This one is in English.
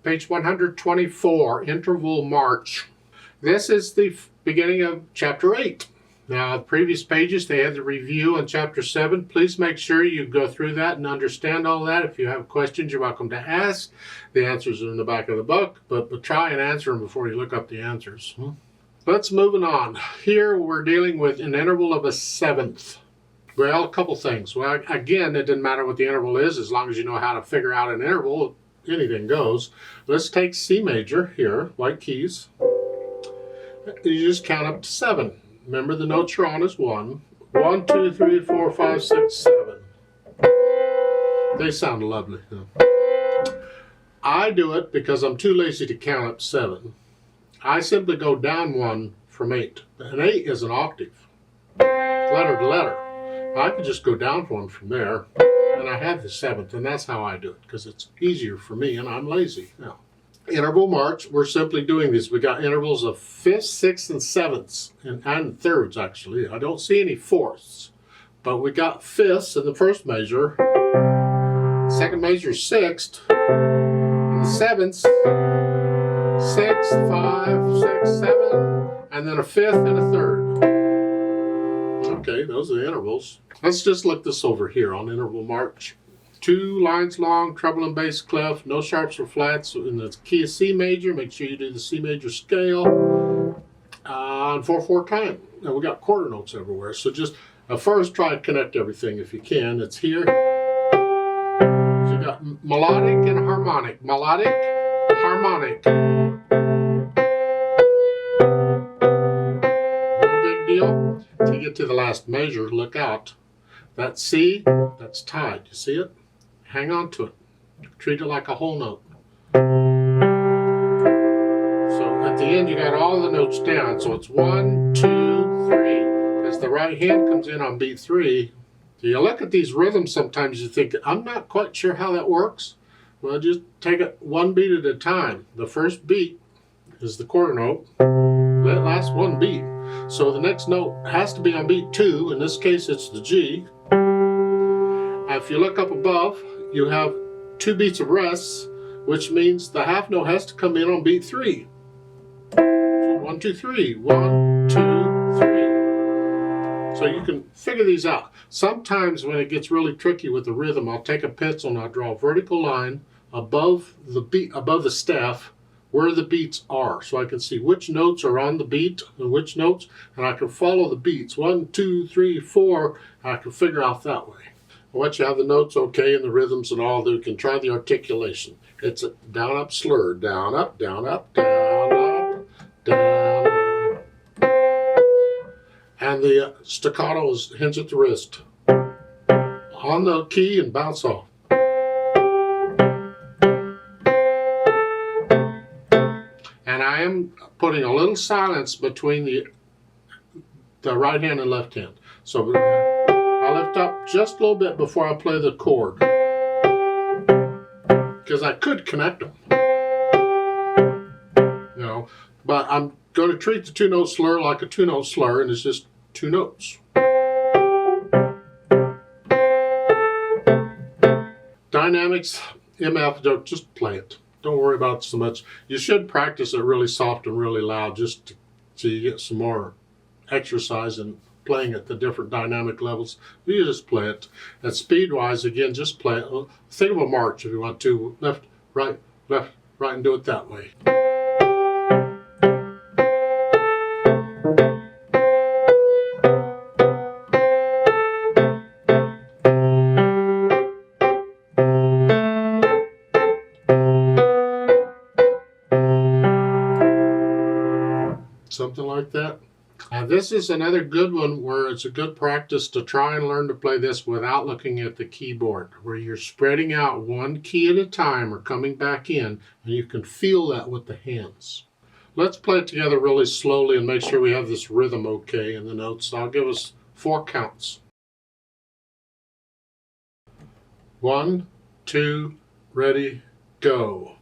page 124, Interval March. This is the beginning of Chapter 8. Now, the previous pages, they had the review on Chapter 7. Please make sure you go through that and understand all that. If you have questions, you're welcome to ask. The answers are in the back of the book, but try and answer them before you look up the answers. Let's move on. Here we're dealing with an interval of a seventh. Well, a couple things. Well, again, it doesn't matter what the interval is as long as you know how to figure out an interval. Anything goes. Let's take C major here, white keys. You just count up to 7. Remember the notes you're on is 1. 1, 2, 3, 4, 5, 6, 7. They sound lovely. I do it because I'm too lazy to count up 7. I simply go down 1 from 8. An 8 is an octave, letter to letter. I could just go down 1 from there, and I have the 7th, and that's how I do it, because it's easier for me, and I'm lazy. Now, interval march, we're simply doing these. We got intervals of 5ths, 6ths, and 7ths, and 3rds, actually. I don't see any 4ths, but we got 5ths in the first measure, second measure is 6th, and the 7ths, 6, 5, 6, 7, and then a 5th and a 3rd. Okay, those are the intervals. Let's just look this over here on interval march. 2 lines long, treble and bass clef, no sharps or flats in the key of C major. Make sure you do the C major scale on 4/4 time. Now we got quarter notes everywhere, so just first try to connect everything if you can. It's here. So you got melodic and harmonic. Melodic, harmonic. No big deal. To get to the last measure, look out. That C, that's tied. You see it? Hang on to it. Treat it like a whole note. So at the end, you got all the notes down. So it's 1, 2, 3. As the right hand comes in on beat 3, you look at these rhythms sometimes, you think, I'm not quite sure how that works. Well, just take it one beat at a time. The first beat is the quarter note. Let it last one beat. So the next note has to be on beat 2. In this case, it's the G. If you look up above, you have 2 beats of rest, which means the half note has to come in on beat 3. So 1, 2, 3. 1, 2, 3. So you can figure these out. Sometimes when it gets really tricky with the rhythm, I'll take a pencil and I'll draw a vertical line above the beat, above the staff, where the beats are, so I can see which notes are on the beat and which notes, and I can follow the beats. 1, 2, 3, 4, and I can figure out that way. Once you have the notes okay and the rhythms and all, then you can try the articulation. It's a down up slur, down up, down up, down up, down up. And the staccato is hinge at the wrist. On the key and bounce off. I am putting a little silence between the right hand and left hand. So I lift up just a little bit before I play the chord, because I could connect them, you know, but I'm going to treat the 2-note slur like a 2-note slur, and it's just 2 notes. Dynamics, MF, just play it. Don't worry about it so much. You should practice it really soft and really loud just so you get some more exercise in playing at the different dynamic levels. You just play it. And speed-wise, again, just play it. Think of a march if you want to. Left, right, and do it that way. Something like that. And this is another good one where it's a good practice to try and learn to play this without looking at the keyboard, where you're spreading out one key at a time or coming back in, and you can feel that with the hands. Let's play it together really slowly and make sure we have this rhythm okay in the notes. I'll give us 4 counts. 1, 2, ready, go.